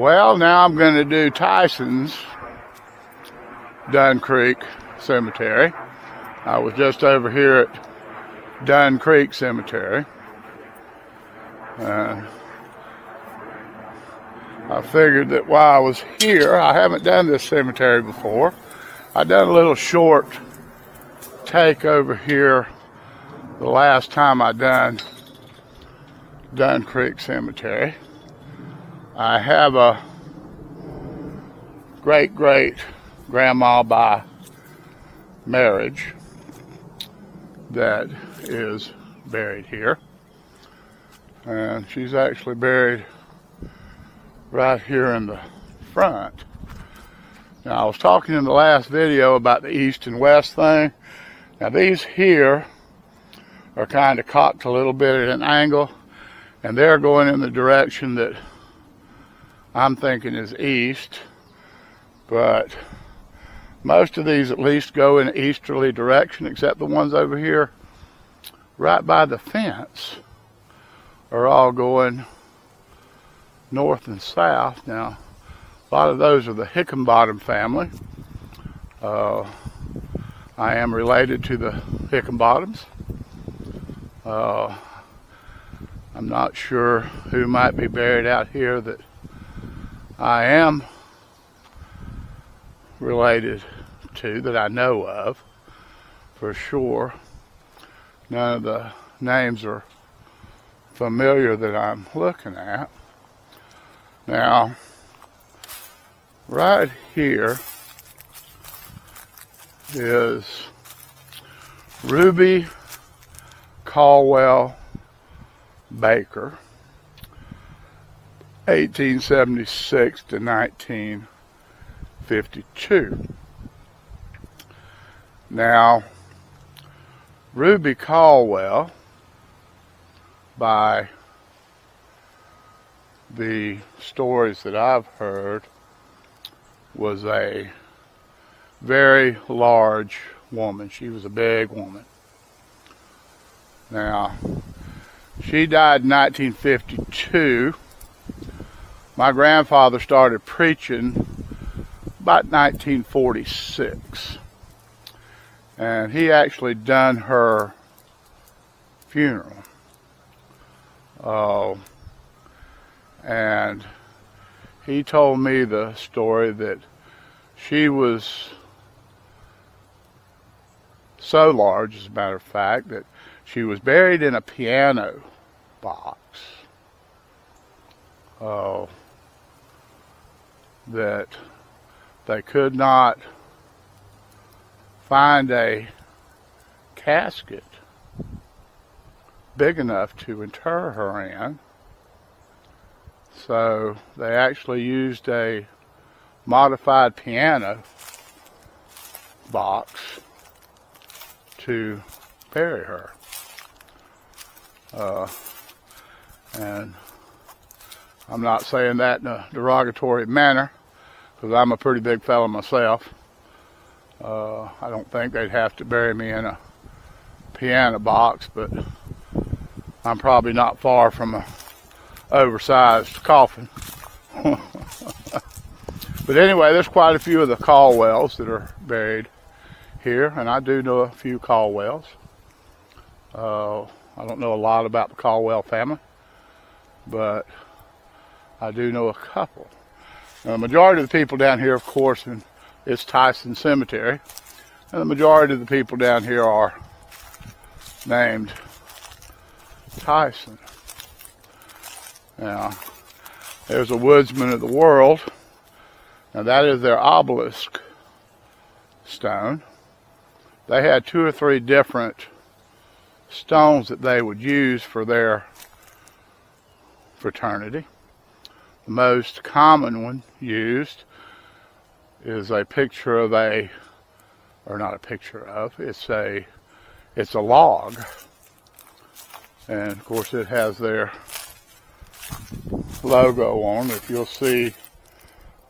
Well, now I'm going to do Tison's Dunn Creek Cemetery. I was just over here at Dunn Creek Cemetery. I figured that while I was here, I haven't done this cemetery before. I done a little short take over here the last time I done Dunn Creek Cemetery. I have a great grandma by marriage that is buried here, and she's actually buried right here in the front. Now, I was talking in the last video about the east and west thing. Now, these here are kind of cocked a little bit at an angle, and they're going in the direction that I'm thinking is east, but most of these at least go in an easterly direction, except the ones over here right by the fence are all going north and south. Now, a lot of those are the Hickenbottom family. I am related to the Hickenbottoms. I'm not sure who might be buried out here that I am related to, that I know of for sure. None of the names are familiar that I'm looking at. Now, right here is Ruby Caldwell Baker, 1876 to 1952. Now, Ruby Caldwell, by the stories that I've heard, was a very large woman. She was a big woman. Now, she died in 1952. My grandfather started preaching about 1946. And he actually done her funeral. And he told me the story that she was so large, as a matter of fact, that she was buried in a piano box. That they could not find a casket big enough to inter her in. So they actually used a modified piano box to bury her. And I'm not saying that in a derogatory manner, because I'm a pretty big fella myself. I don't think they'd have to bury me in a piano box, but I'm probably not far from a oversized coffin. But anyway, there's quite a few of the Caldwells that are buried here, and I do know a few Caldwells. I don't know a lot about the Caldwell family, but I do know a couple. Now, the majority of the people down here, of course, it's Tison Cemetery, and the majority of the people down here are named Tison. Now, there's a Woodsman of the World. Now, that is their obelisk stone. They had 2 or 3 different stones that they would use for their fraternity. The most common one used is a picture of a, or not a picture of, it's a log. And of course it has their logo on. If you'll see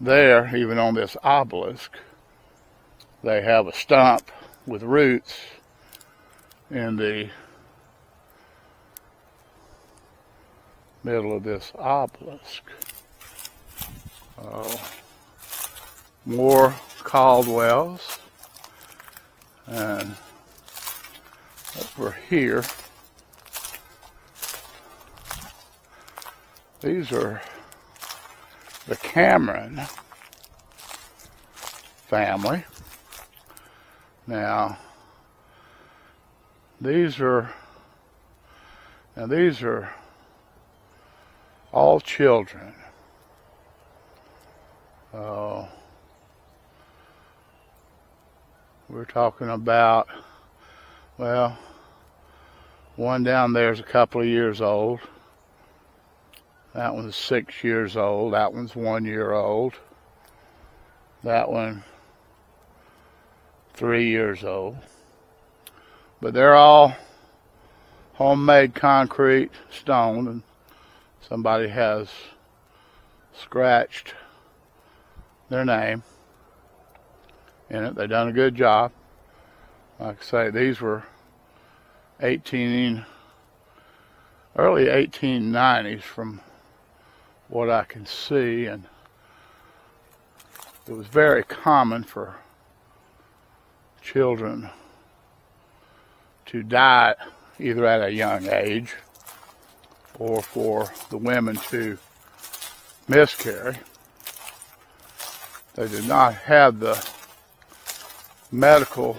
there, even on this obelisk, they have a stump with roots in the middle of this obelisk. more Caldwells. And over here, these are the Cameron family. Now these are all children. We're talking about, well, one down there is a couple of years old. That one's 6 years old. That one's 1 year old. That one, 3 years old. But they're all homemade concrete stone, and somebody has scratched their name in it. They've done a good job. Like I say, these were early 1890s from what I can see, and it was very common for children to die either at a young age or for the women to miscarry. They did not have the medical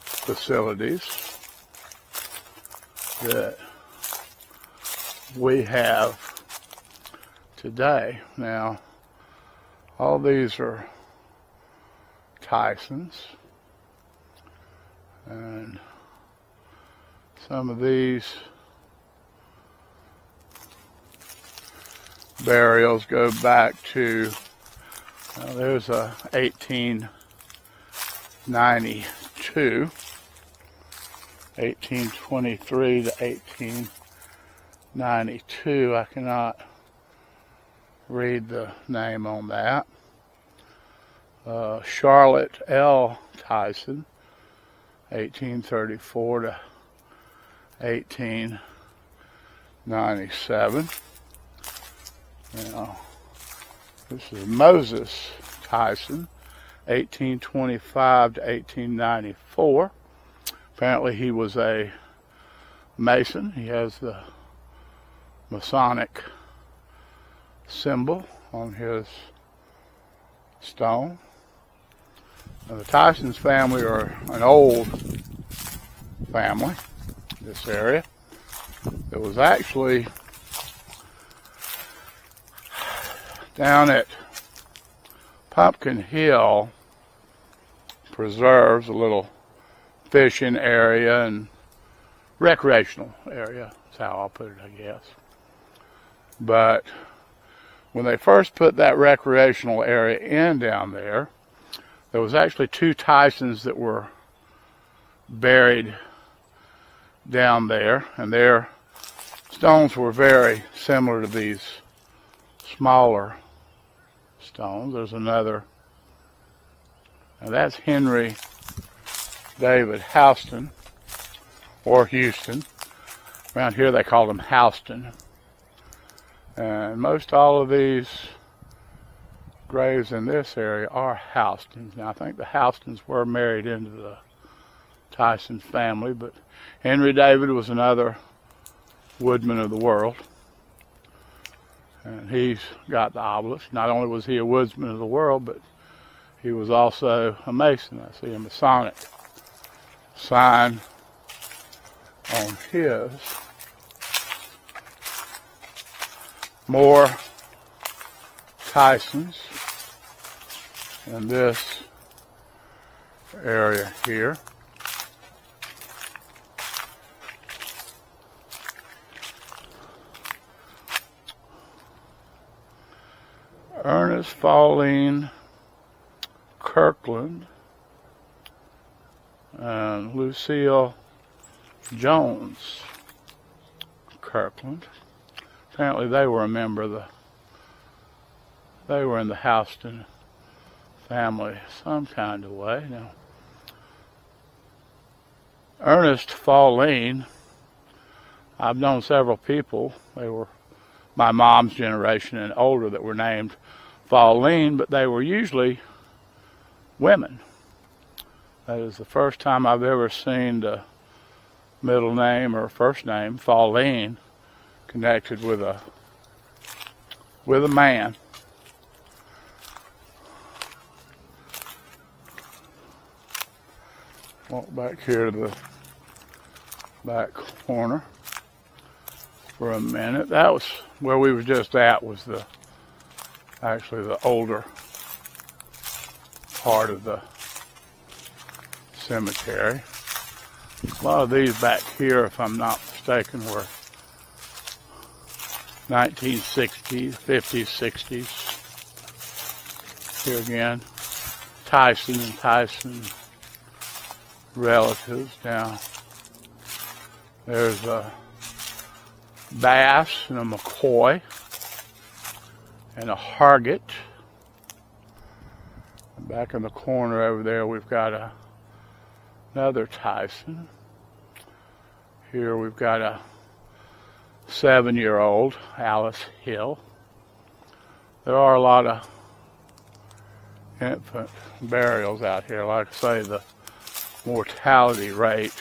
facilities that we have today. Now, all these are Tisons, and some of these burials go back to, there's a 1892, 1823 to 1892. I cannot read the name on that. Charlotte L. Tison, 1834 to 1897. Now, this is Moses Tison, 1825 to 1894. Apparently he was a Mason. He has the Masonic symbol on his stone. Now, the Tisons family are an old family, this area. It was actually down at Pumpkin Hill Preserves, a little fishing area and recreational area, is how I'll put it, I guess. But when they first put that recreational area in down there, there was actually 2 Tisons that were buried down there, and their stones were very similar to these smaller stones. There's another, and that's Henry David Houston, or Houston. Around here they called him Houston. And most all of these graves in this area are Houstons. Now, I think the Houstons were married into the Tison family, but Henry David was another woodman of the world. And he's got the obelisk. Not only was he a woodsman of the world, but he was also a Mason. I see a Masonic sign on his. More Tisons in this area here. Ernest Pauline Kirkland and Lucille Jones Kirkland. Apparently they were a member of they were in the Houston family some kind of way. Now, Ernest Pauline, I've known several people, they were my mom's generation and older, that were named Pauline, but they were usually women. That is the first time I've ever seen the middle name or first name, Pauline, connected with a man. Walk back here to the back corner for a minute. That was where we were just at, was actually the older part of the cemetery. A lot of these back here, if I'm not mistaken, were 1960s, 50s, 60s. Here again, Tison and Tison relatives. Now, there's a bass and a McCoy and a Hargett. Back in the corner over there, we've got another Tison. Here we've got a 7-year-old, Alice Hill. There are a lot of infant burials out here. Like I say, the mortality rate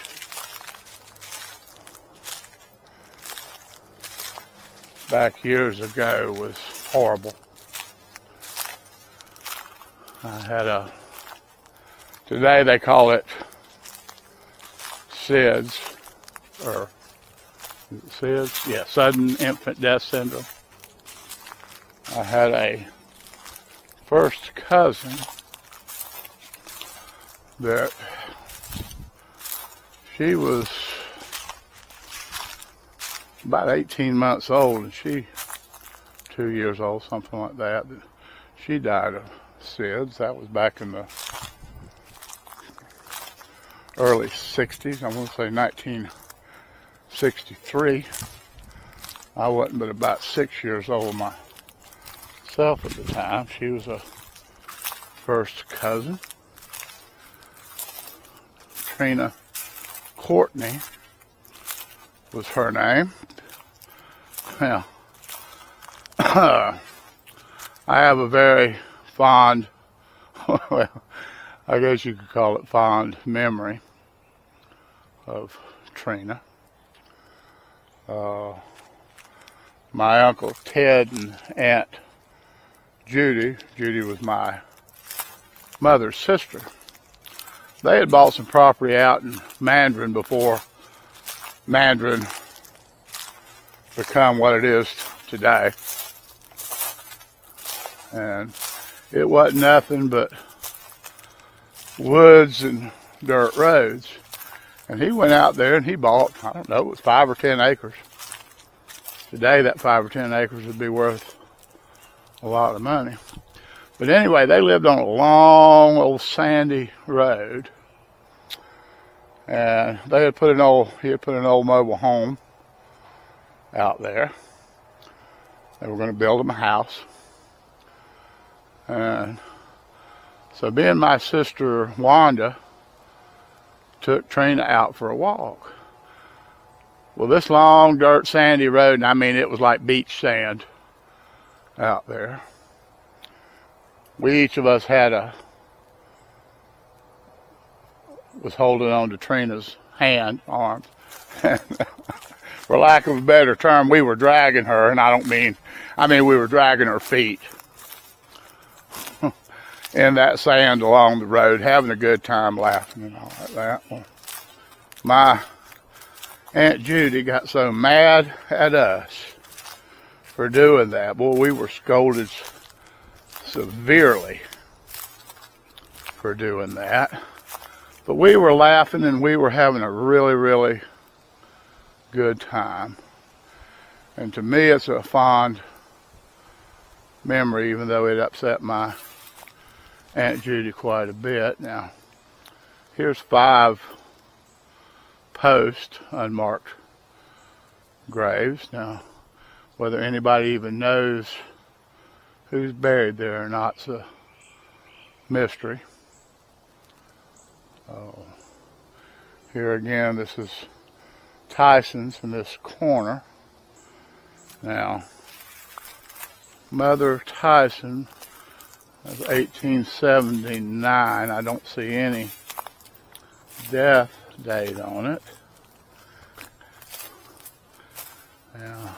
back years ago was horrible. I had today they call it SIDS, or SIDS? Yeah, sudden infant death syndrome. I had a first cousin that she was about 18 months old, and 2 years old, something like that. She died of SIDS. That was back in the early 60s. I want to say 1963. I wasn't but about 6 years old myself at the time. She was a first cousin. Trina Courtney was her name. Now, I have a very fond, well, I guess you could call it fond memory of Trina. My Uncle Ted and Aunt Judy was my mother's sister. They had bought some property out in Mandarin before Mandarin become what it is today. And it wasn't nothing but woods and dirt roads. And he went out there and he bought, I don't know, it was 5 or 10 acres. Today that 5 or 10 acres would be worth a lot of money. But anyway, they lived on a long old sandy road. And he had put an old mobile home out there. They were going to build him a house. And so me and my sister Wanda took Trina out for a walk. Well, this long dirt sandy road, and I mean it was like beach sand out there. We each of us was holding on to Trina's arm. For lack of a better term, we were dragging her, and I mean we were dragging her feet in that sand along the road, having a good time, laughing and all like that. Well, my Aunt Judy got so mad at us for doing that. Boy, we were scolded severely for doing that. But we were laughing and we were having a really, really good time. And to me, it's a fond memory, even though it upset my Aunt Judy quite a bit. Now, here's 5 post unmarked graves. Now, whether anybody even knows who's buried there or not, it's a mystery. Oh, here again, this is Tison's in this corner. Now, Mother Tison That's 1879. I don't see any death date on it. Now,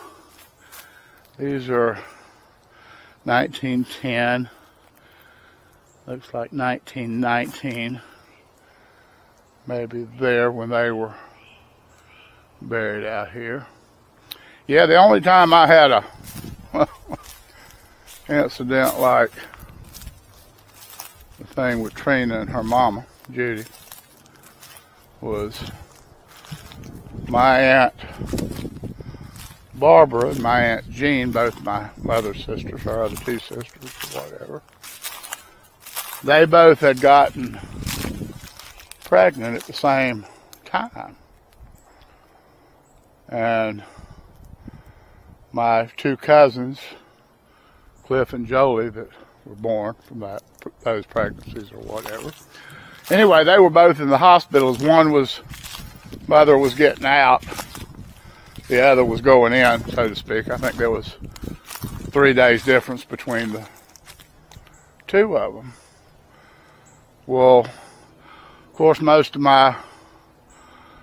these are 1910. Looks like 1919. Maybe there when they were buried out here. Yeah, the only time I had a incident like the thing with Trina and her mama, Judy, was my Aunt Barbara and my Aunt Jean, both my mother's sisters, her other two sisters, or whatever. They both had gotten pregnant at the same time. And my two cousins, Cliff and Jolie, that were born from those pregnancies or whatever. Anyway, they were both in the hospitals. Mother was getting out. The other was going in, so to speak. I think there was 3 days difference between the two of them. Well, of course, most of my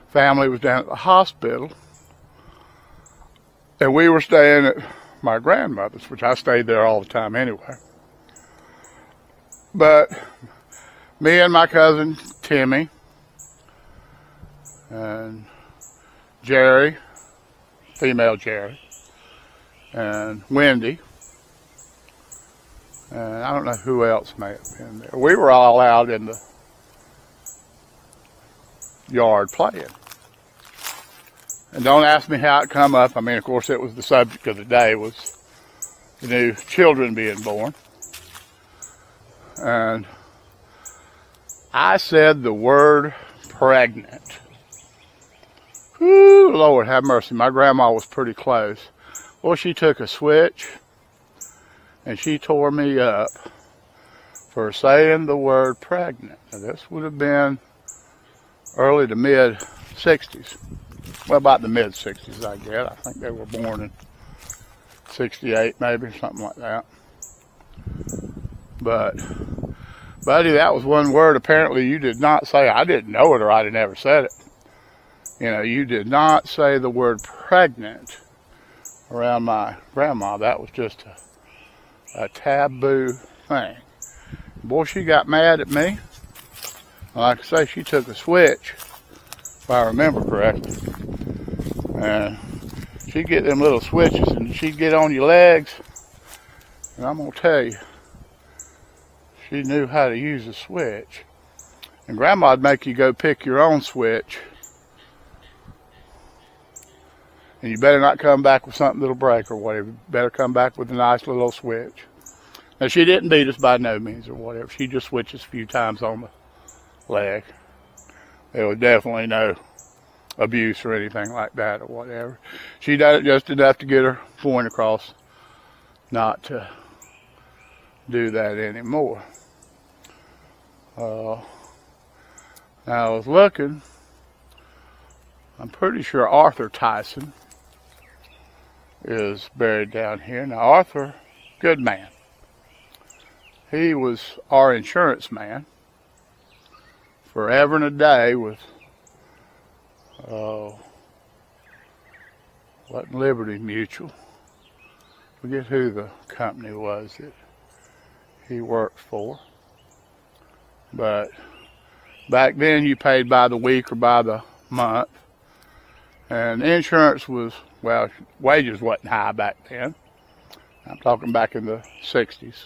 family was down at the hospital. And we were staying at my grandmother's, which I stayed there all the time anyway. But me and my cousin Timmy and Jerry, female Jerry, and Wendy, and I don't know who else may have been there. We were all out in the yard playing. And don't ask me how it come up. I mean, of course, it was the subject of the day, was the new children being born. And I said the word pregnant. Whew, Lord have mercy. My grandma was pretty close. Well, she took a switch and she tore me up for saying the word pregnant. Now, this would have been early to mid 60s. Well, about the mid 60s, I guess. I think they were born in 68, maybe, something like that. But, buddy, that was one word apparently you did not say. I didn't know it, or I'd have never said it. You know, you did not say the word pregnant around my grandma. That was just a taboo thing. Boy, she got mad at me. Like I say, she took a switch, if I remember correctly. And she'd get them little switches and she'd get on your legs. And I'm going to tell you, she knew how to use a switch. And Grandma'd make you go pick your own switch. And you better not come back with something that'll break or whatever. You better come back with a nice little switch. Now, she didn't beat us by no means or whatever. She just switched us a few times on the leg. There was definitely no abuse or anything like that or whatever. She did it just enough to get her point across not to do that anymore. Now, I was looking. I'm pretty sure Arthur Tison is buried down here. Now, Arthur, good man. He was our insurance man forever and a day with Liberty Mutual. Forget who the company was that he worked for. But back then you paid by the week or by the month. And insurance was, well, wages wasn't high back then. I'm talking back in the 60s.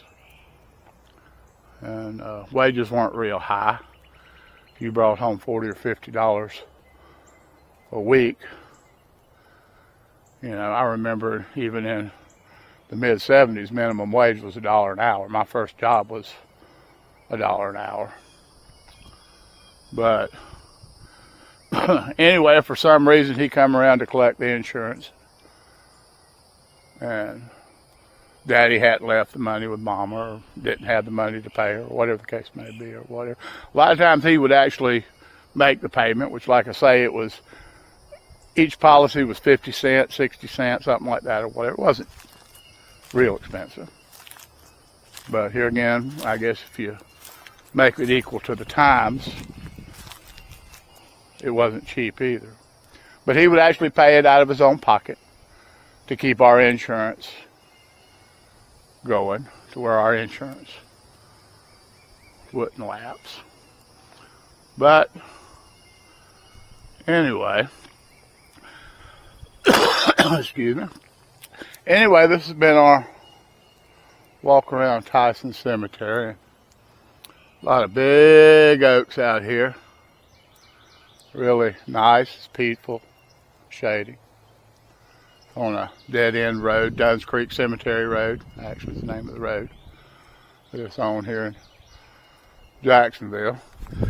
And wages weren't real high. If you brought home $40 or $50 a week, you know, I remember even in the mid 70s, minimum wage was $1 an hour. My first job was $1 an hour. But anyway, for some reason, he come around to collect the insurance. And Daddy hadn't left the money with Mama or didn't have the money to pay her, or whatever the case may be, or whatever. A lot of times he would actually make the payment, which, like I say, it was, each policy was 50 cents, 60 cents, something like that, or whatever. It wasn't real expensive. But here again, I guess if you make it equal to the times, it wasn't cheap either. But he would actually pay it out of his own pocket to keep our insurance going, to where our insurance wouldn't lapse. But anyway, excuse me. Anyway, this has been our walk around Tison Cemetery. A lot of big oaks out here. Really nice, it's peaceful, shady. On a dead-end road, Dunn's Creek Cemetery Road, actually is the name of the road that it's on here in Jacksonville.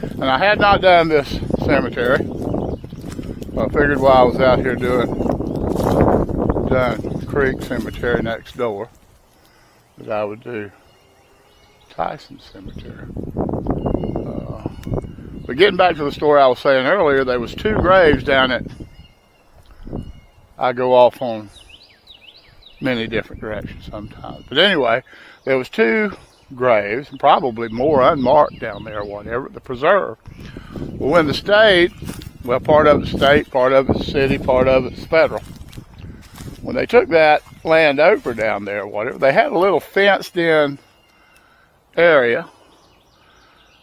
And I had not done this cemetery. I figured while I was out here doing Dunn Creek Cemetery next door, that I would do Tison Cemetery. But getting back to the story I was saying earlier, there was 2 graves down at, I go off on many different directions sometimes. But anyway, there was 2 graves, and probably more unmarked down there or whatever, the preserve. Well, when the state, well, part of it's state, part of it's city, part of it's federal, when they took that land over down there or whatever, they had a little fenced in area,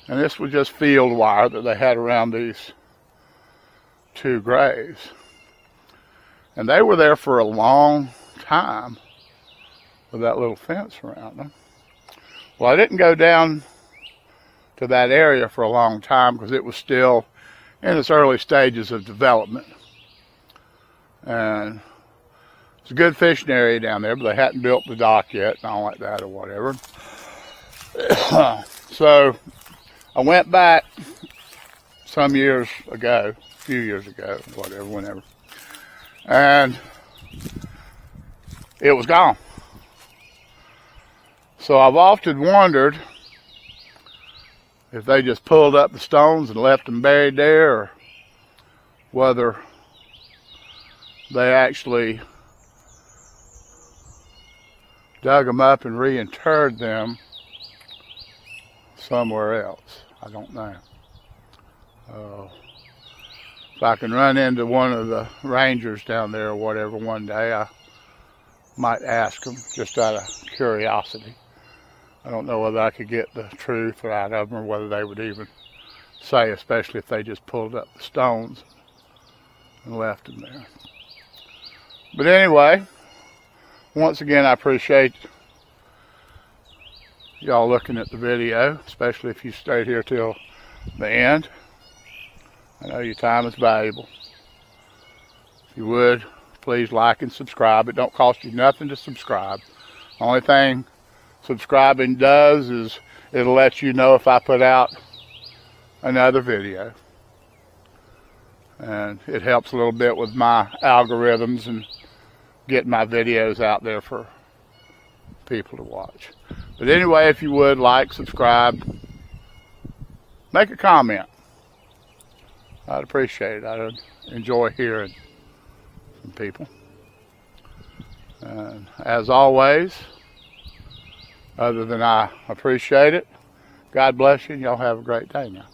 and this was just field wire that they had around these 2 graves. And they were there for a long time with that little fence around them. Well, I didn't go down to that area for a long time because it was still in its early stages of development. And it's a good fishing area down there, but they hadn't built the dock yet and all like that or whatever. So I went back some years ago, a few years ago, whatever, whenever, and it was gone. So I've often wondered if they just pulled up the stones and left them buried there, or whether they actually dug them up and reinterred them somewhere else. I don't know. If I can run into one of the rangers down there or whatever one day, I might ask them just out of curiosity. I don't know whether I could get the truth out of them or whether they would even say, especially if they just pulled up the stones and left them there. But anyway, once again, I appreciate y'all looking at the video, especially if you stayed here till the end. I know your time is valuable. If you would, please like and subscribe. It don't cost you nothing to subscribe. The only thing subscribing does is it'll let you know if I put out another video. And it helps a little bit with my algorithms and getting my videos out there for people to watch. But anyway, if you would, like, subscribe, make a comment. I'd appreciate it. I'd enjoy hearing from people. And as always, other than I appreciate it, God bless you, and y'all have a great day now.